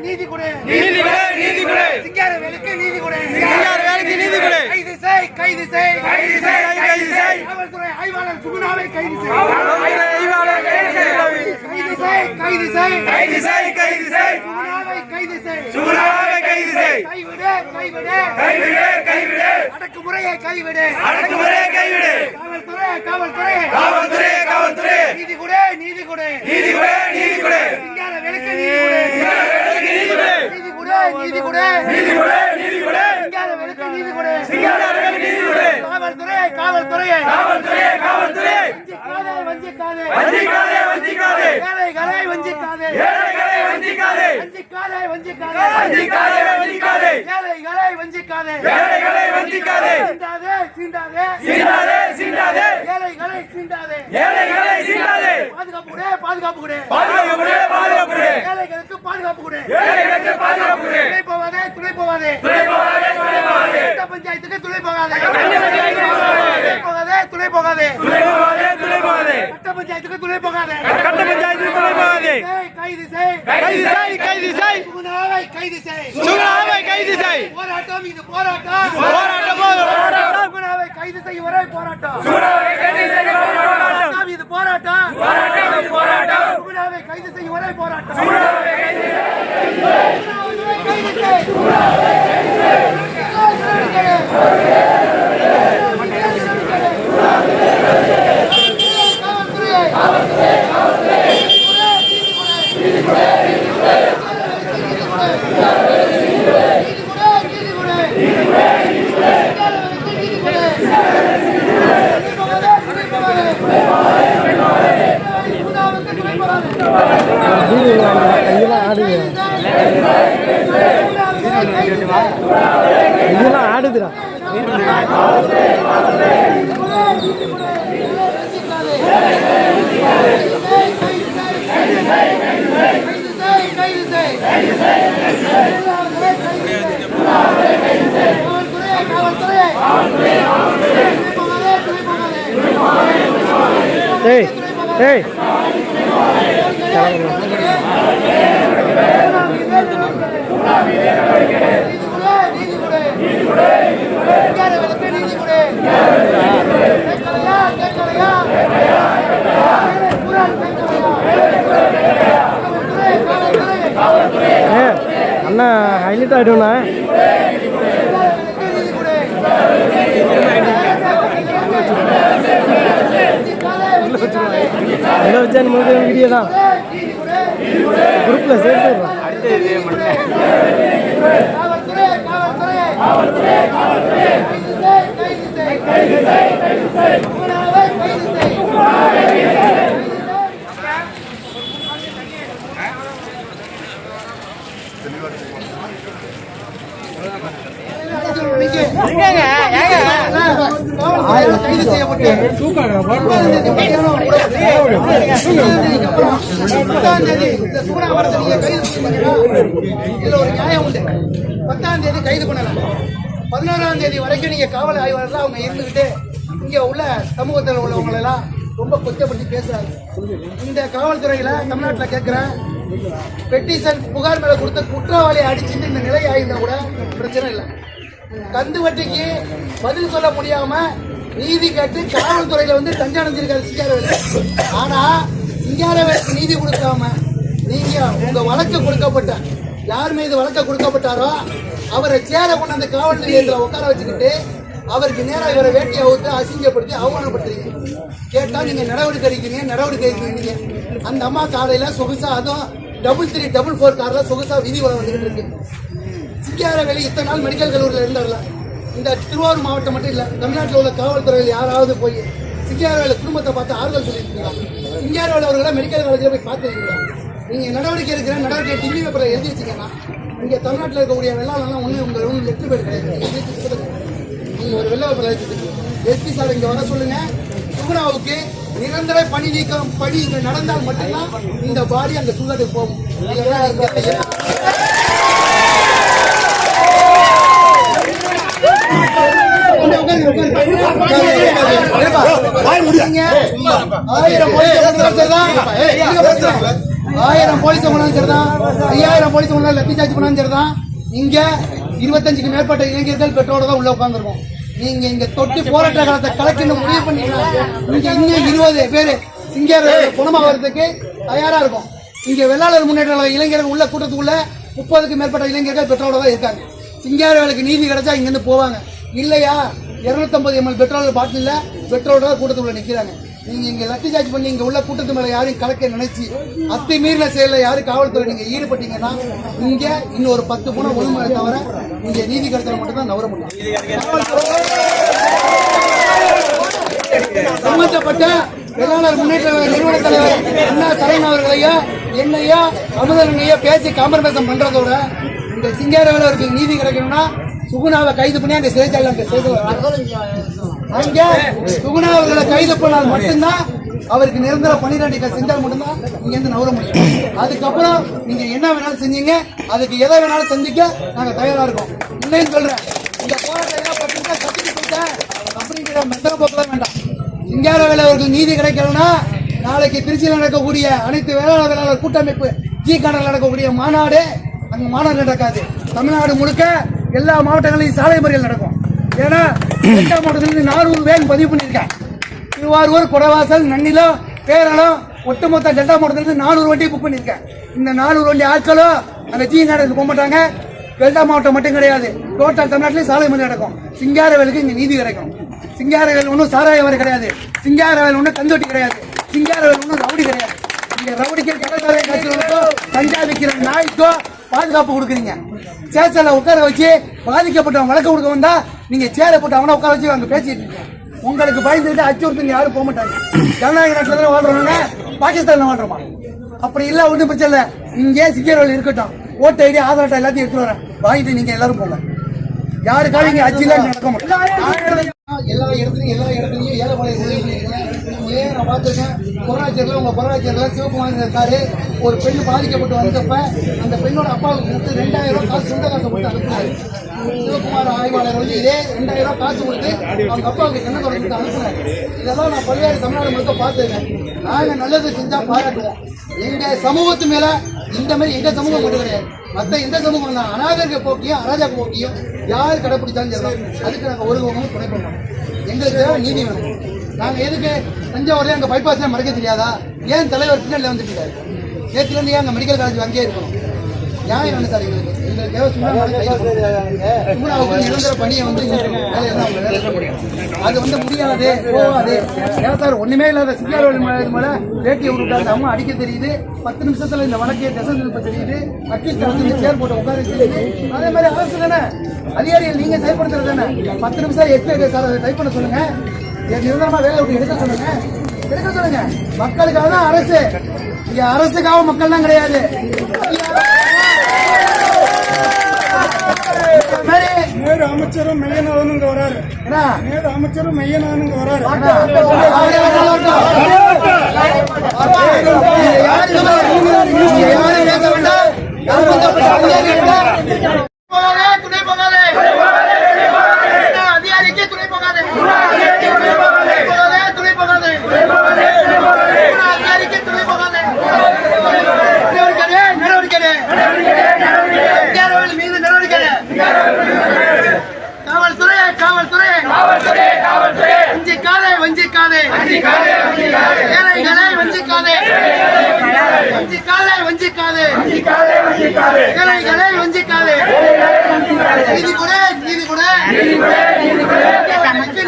நீதி கொடு சிங்காரவேலுக்கு நீதி கொடு கைது செய் காவல்துறை ஆய்வாளர் சுகுணாவை கைது செய் சுகுணாவை கைது செய் கைவிடு அடக்குமுறையை கைவிடு காவல்துறை நீதி கொடு சிங்காரவேலுக்கு நீதி கொடு காவல்துறை வஞ்சிக்காதே ஏழைகளை வஞ்சிக்காதே ஏழைகளை வஞ்சிக்காதே சீண்டாதே ஏழைகளை சீண்டாதே பாதுகாப்பு கொடு ஏழைகளுக்கு பாதுகாப்பு கொடு துணை போவாதே பஞ்சாயத்துக்கு துணை போகாதே பஞ்சாயத்துக்கு துணை போகாதே கைது செய் சுகுணாவை கைது செய் போராட்டம் இது போராட்டம் சுகுணாவை கைது செய்யும் வரை போராட்டம் இது போராட்டம் சுகுணாவை கைது செய்யும் வரை போராட்டம் ஆடுதுடா ஏய் அண்ணா ஹைலைட் ஆகிடும்ண்ணா இல்லை வச்சா நமக்கு வீடியோ தான் குரூப்பில் சேர்த்து கைது செய்யப்பட்டு இதுல ஒரு நியாயம் உண்டு. 10ஆம் தேதி கைது பண்ணலாம், 11ஆம் தேதி வரைக்கும் நீங்க காவல் ஆய்வாளர்கள் அவங்க இருந்துகிட்டு இங்க உள்ள சமூகத்தில் உள்ளவங்க எல்லாம் ரொம்ப கொச்சப்படுத்தி பேசுறாங்க. இந்த காவல்துறையில தமிழ்நாட்டில் கேட்கிறேன், பெட்டிஷன் புகார் மேல கொடுத்த குற்றவாளி அடிச்சுட்டு இந்த நிலை ஆயிருந்தா கூட பிரச்சனை இல்லை. கந்து வட்டிக்கு பதில் சொல்ல முடியாம நீதி கேட்டு காவல்துறையில வந்து தஞ்சம் அடைஞ்சிருக்காரு சிங்காரவேலு. ஆனா சிங்காரவேலுக்கு நீதி கொடுக்காம நீங்க உங்க வழக்கு கொடுக்கப்பட்ட யார் மீது வழக்கு கொடுக்கப்பட்டாரோ அவரை சேர கொண்டு அந்த காவல் நிலையத்தில் உட்கார வச்சுக்கிட்டு அவருக்கு நேராக இவரை வேட்டியை அவுத்து அசிங்கப்படுத்தி அவமானப்படுத்துறீங்க. கேட்டா நீங்க நடவடிக்கை எடுக்கிறீங்க. அந்த அம்மா காலையில சொகுசா, அதுவும் 334 கார்ல சொகுசா விதி வந்துகிட்டு இருக்கு. சிங்காரவேலு இத்தனை நாள் மெடிக்கல் கல்லூரியில் இருந்தார்ல. இந்த திருவாரூர் மாவட்டம் மட்டும் இல்லை, தமிழ்நாட்டில் உள்ள காவல்துறையில் யாராவது போய் சிங்காரவேலு குடும்பத்தை பார்த்து ஆறுதல் சொல்லியிருக்கீங்களா? சிங்காரவேலு அவர்களை மெடிக்கல் காலேஜில் போய் பார்த்துருக்கீங்களா? நீங்கள் நடவடிக்கை நடவடிக்கை டிவி பேப்பரில் எழுதி வச்சிங்கன்னா இங்கே தமிழ்நாட்டில் இருக்கக்கூடிய வெள்ளாளெல்லாம் ஒன்று உங்கள் ஒன்றும் லெட்ரு பேர் கிடையாது. நீங்கள் ஒரு வெள்ள பேப்பர் எழுதி எஸ்பி சார் இங்கே வர சொல்லுங்கள், சுகுணாவுக்கு நிரந்தர பணி நீக்கம் பணி இங்க நடந்தால் மட்டும்தான் இந்த பாடி அங்க சுடுகாட்டுக்கு போகும். ஆயிரம் போலீஸ் சரிதான், 5000 போலீஸ் லத்தி சார்ஜ் பண்ணாலும் சரிதான். இங்க 25க்கு மேற்பட்ட இளைஞர்கள் பெற்றோட தான் உள்ள உட்கார்ந்துருக்கோம். நீங்க இங்க தொட்டு போராட்ட காலத்தை கலக்கணும் முடிவு பண்ணீங்கன்னா இங்க இன்னும் 20 பேரு சிங்கார குணமாகிறதுக்கு தயாரா இருக்கும். இங்க வெள்ளாளர் முன்னேற்ற இளைஞர்கள் உள்ள கூட்டத்துக்குள்ள 30க்கு மேற்பட்ட இளைஞர்கள் பெற்றோட தான் இருக்காங்க. சிங்காரவேலுக்கு நீதி கிடைச்சா இங்க இருந்து போவாங்க. இல்லையா 250 ml பெட்ரோல் பாட்டில் பெட்ரோலோட கூட்டத்துக்குள்ள நிக்கிறாங்க. நீங்க இங்க லத்தி சார்ஜ் பண்ணி இங்க உள்ள கூட்டத்து மேல யாரையும் கலக்க நினைச்சு அத்துமீறின செயல யாரும் காவல்துறை நீங்க ஈடுபட்டீங்கன்னா இங்க இன்னும் ஒரு 10 குணம் ஒழுங்கு தவிர இங்க நீதி கிடைச்சல மட்டும் தான் நவர முடியும். சம்பந்தப்பட்ட வேளாளர் முன்னேற்ற நிறுவன தலைவர் அண்ணா சரண் அவர்களையோ என்னையோ அமுதனையோ பேசி காம்ப்ரமைசம் பண்றதோட இந்த சிங்காரவேலருக்கு நீதி கிடைக்கணும்னா சுகுணாவை கைது பண்ணி அங்க சிறைச்சாலை அங்க சுகுணாவர்களை கைது பண்ணால் மட்டும்தான் அவருக்கு நிரந்தர 12 செஞ்சால் மட்டும்தான் இங்க இருந்து நவர முடியும். அதுக்கப்புறம் நீங்க என்ன வேணாலும் செஞ்சீங்க, அதுக்கு எதை வேணாலும் செஞ்சுக்க நாங்க தயாரா இருக்கோம். இல்லைன்னு சொல்றேன். இந்த போராட்டம் கத்திட்டு போயிட்டேன் அப்படிங்கிற மெத்தன போக்கெல்லாம் வேண்டாம். சிங்காரவேலு அவர்கள் நீதி கிடைக்கணும்னா நாளைக்கு திருச்சியில் நடக்கக்கூடிய அனைத்து வேளாளர் கூட்டமைப்பு ஜி-கார்டனில் நடக்கக்கூடிய மாநாடு அங்க மாநாடு நடக்காது. தமிழ்நாடு முழுக்க எல்லா மாவட்டங்களிலும் சாலை மறியல் நடக்கும். ஏன்னா 8ஆம் மாவட்டத்திலிருந்து 400 வேன் பதிவு பண்ணியிருக்கேன். திருவாரூர், குடவாசல், நன்னிலம், பேரளம் ஒட்டுமொத்த டெல்டா மாவட்டத்திலிருந்து 400 வண்டி புக் பண்ணியிருக்கேன். இந்த 400 வண்டி ஆட்களும் அந்த ஜி-கார்டனுக்கு போக மாட்டாங்க. டெல்டா மாவட்டம் மட்டும் கிடையாது, டோட்டல் தமிழ்நாட்டிலேயும் சாலை மறியல் நடக்கும். சிங்காரவேலுக்கு இங்க நீதி கிடைக்கும். சிங்காரவேல் ஒன்றும் சாராயவரை கிடையாது, சிங்காரவேல் ஒன்றும் கந்தோட்டி கிடையாது, சிங்காரவேல் ஒன்றும் ரவுடி கிடையாது. இங்க ரவுடிக்கு கடற்கரை காட்சிகளுக்கோ கஞ்சா விற்கிற நாய்க்கோ பாதுகாப்பு கொடுக்குறீங்க. சேச்சல உட்கார வச்சு பாதிக்கப்பட்டவங்க வழக்கு கொடுக்க வந்தா நீங்க சேரை போட்டு அவனை உட்கார வச்சு அங்க பேசிட்டு இருக்கீங்க. உங்களுக்கு பயந்துட்டு அச்சுறுத்தல் யாரும் போக மாட்டாங்க. ஜனநாயக நாட்டில் தானே வாழ்றவங்க, பாகிஸ்தான்ல வாழ்றோமா? அப்படி இல்ல, ஒன்றும் பிரச்சனை இல்லை. இங்கே சிங்கேரோல் இருக்கட்டும், ஓட்டு ஐடி ஆதார் அட்டை எல்லாத்தையும் எடுத்து வரேன், வாங்கிட்டு நீங்க எல்லாரும் போங்க. யாருக்காவது இங்க அச்சில நடக்க மாட்டோம். எல்லா இடத்துலயும் ஏழைப்பாளைய நான் பார்த்துருக்கேன். பொருளாச்சேரியில் உங்க பொருளாச்சேரியில் சிவகுமார் இருக்காரு. ஒரு பெண் பாதிக்கப்பட்டு வந்தப்ப அந்த பெண்ணோட அப்பாவுக்கு கொடுத்து 2000 ரூபாய் காசு, சொந்த காசை கொடுத்து அனுப்புனாரு. சிவகுமார் ஆய்வாளர் வந்து இதே 2000 ரூபாய் காசு கொடுத்து அவங்க அப்பாவுக்கு என்ன தொடர்ந்து அனுப்புனாரு. இதெல்லாம் நான் பல்வேறு தமிழ்நாடு முழுக்க பார்த்துருக்கேன். நாங்க நல்லது செஞ்சா பாராட்டுவோம். எங்க சமூகத்து மேல இந்த மாதிரி எங்க சமூகம் மட்டும் கிடையாது, மற்ற எந்த சமூகம் தான் அநாகரிக போக்கியும் அராஜக போக்கியும் யார் கடைப்பிடிச்சாலும் சரி அதுக்கு நாங்கள் ஒரு கவனமும் துணை பண்ணுறோம். எங்களுக்கு நீதி வேணும். நாங்கள் எதுக்கு தஞ்சாவூர்ல எங்கள் பைபாஸ்ல மறைக்க தெரியாதா? ஏன் தலைவர் பின்னாடி வந்துட்டு இருக்காரு? நேற்றுலேருந்து ஏன் அங்கே மெடிக்கல் காலேஜ் அங்கேயே இருக்கணும்? நியாயம் என்ன சார்? எங்களுக்கு தேவை சுகுணாவுக்கு நிரந்தர பணியை வந்து அது வந்து முடியாது, போகாது. ஏன் சார் ஒண்ணுமே இல்லாத சிங்காரவேலு மேல வேட்டியை விட்டாங்க, அம்மா அடிக்க தெரியுது, 10 நிமிஷத்துல இந்த வழக்கையை திசை திருப்ப தெரியுது, அட்லீஸ்ட் சேர் போட்டு உட்கார தெரியுது. அதே மாதிரி அரசு தானே, அதிகாரிகள் நீங்க செயல்படுத்துறது தானே. 10 நிமிஷம் எக்ஸ்பிளைன் சார் அதை டைப் பண்ண சொல்லுங்க, நிரந்தரமா வேலை விட்டு எடுக்க சொல்லுங்க, எடுக்க சொல்லுங்க. மக்களுக்காக தான் அரசு, இங்க அரசுக்காக மக்கள் தான் கிடையாது. நேரு அமைச்சரும் மெய்யநாதனுங்க வராரு. நேரு அமைச்சரும் மெய்யநாதனுங்க வராரு. அதிகாரிக்கு துணை போகாதே, அதிகாரிக்கு துணை போகாதே. மீது நடவடிக்கை. காவல்துறை வஞ்சிக்காதே, ஏழைகளை வஞ்சிக்காதே, ஏழைகளை வஞ்சிக்காதே. நீதி கொடு, நீதி கொடு,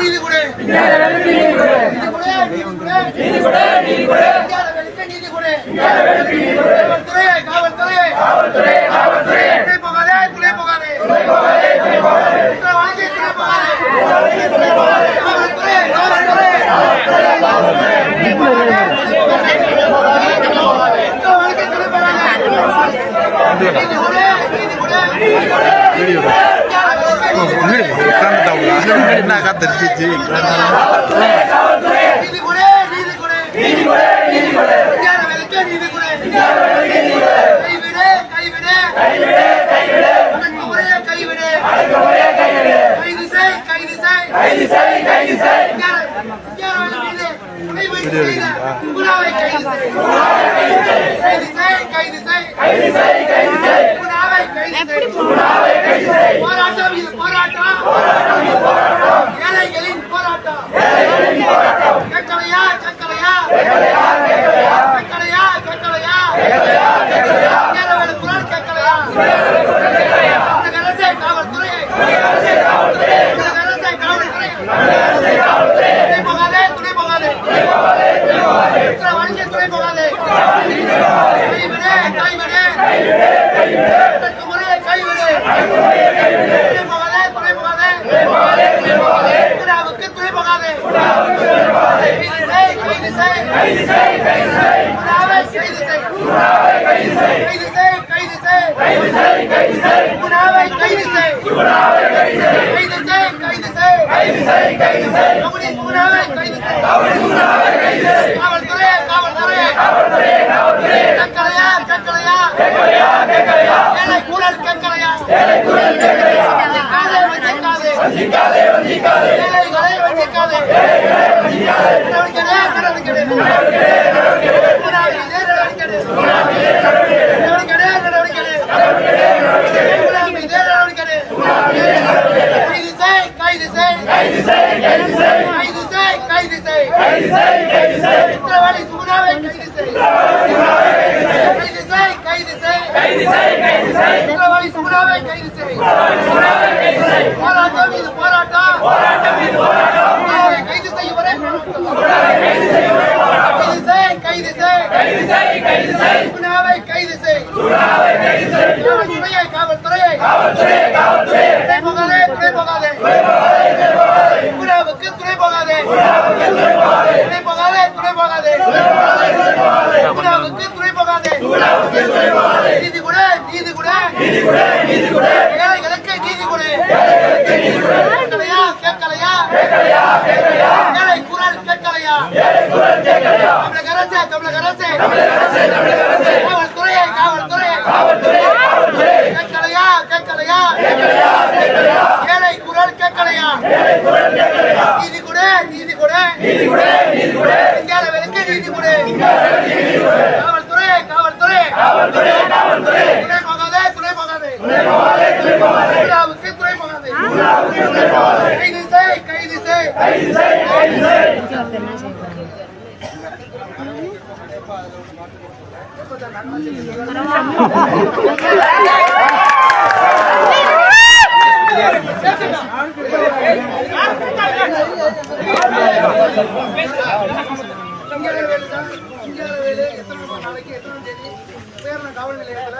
நீதி கொடு, காவல்துறை துணை போகாதே, துணை போகாதே, வாங்கி துணை போகாதே, காவல்துறை என்ன கத்திருச்சு சுகுணாவை கைது செய். கைது செய், கைது செய். சுகுணாவை கைது செய். போராட்டம் இது போராட்டம். ஏழைகளின் போராட்டம். கேட்கலையா கேட்கலையா கேட்கலையா கேட்கலையா குரல் கேட்கலையா? இந்த அரசை காவல்துறையை துணை போகாதே துணை போகாதே வணிக துணை போகாதே. கைவிடு கைவிடு முறையை கைவிடு. துணை போகாதே துணை போகாதே குணாவுக்கு துணை போகாதே. கைது செய் கைது செய் குணாவை கைது செய். கைது செய் கைது செய் குணாவை கைது செய். கைது செய் கைது செய் கம்யூனிஸ்ட் குணாவை கைது செய். காவல்துறை காவல்துறை கேட்கலையா கேட்கலையா ஏழை குரல் கேட்கலையா? வஞ்சிக்காதே ஏழைகளை வஞ்சிக்காதே. குற்றவாளி சுகுணாவை கைது செய். குற்றவாளி சுகுணாவை கைது செய். போராட்டம் இது போராட்டம். கைது செய்யும் வரை கைது செய் சுகுணாவை கைது செய். காவல்துறையை துணை போகாதே துணை போகாதே குணாவுக்கு துணை போகாதே துணை போகாதே துணை போகாதே குணாவுக்கு துணை போகாதே. நீதி கொடு நீதி கொடு ஏழைகளுக்கு நீதி கொடு. கேட்கலையா ஏழை குரல் கேட்கலையா? தமிழக அரசே காவல்துறையை கேட்கலையா ஏழை குரல் கேட்கலையா? நீதி கொடு இந்தியாவிற்கு நீதி கொடு. காவல்துறை துணை போகாதே துணை போகாதே கைது செய். நாளைக்கு எத்தனை தேதி பேரண காவல் நிலையத்தில்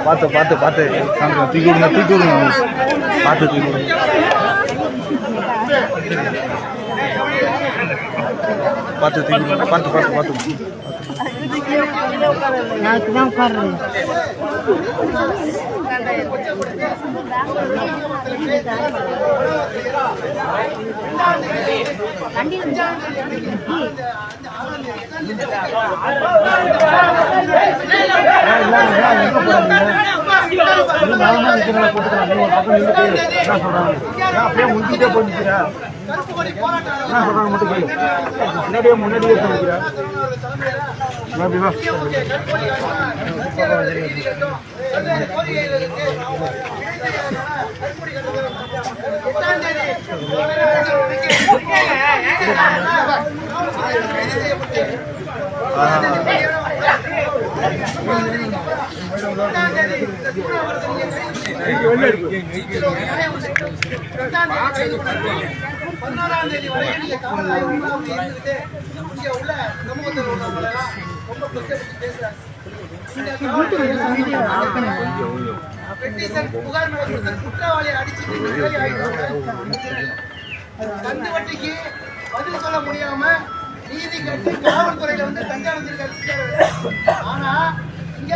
பார்த்து பார்த்து பார்த்து தூக்கி விடுங்க பார்த்து தூக்கி விடுங்க. பார்த்து தூக்கி பார்த்து பார்த்து பார்த்து நான் தான் உட்கார்றேன். அப்படியே முன்கிட்டே போயிருக்கிறேன் மட்டும் முன்னாடியே சொல்லிக்கிறேன். பதினோராம் தேதி வரை நீங்க காவல் ஆய்வுல அவங்க இருந்துட்டு இங்க உள்ள சமூகத்தில் உள்ளவங்க ரொம்ப கொச்சப்பட்டு பேசுறாங்க. இந்த பெட்டிஷன் புகார் கொடுத்த குற்றவாளியை அடிச்சுட்டு கந்து வட்டிக்கு பதில் சொல்ல முடியாம நீதி கட்டி காவல்துறையில வந்து கண்காணிச்சிருக்காரு. ஆனா இங்க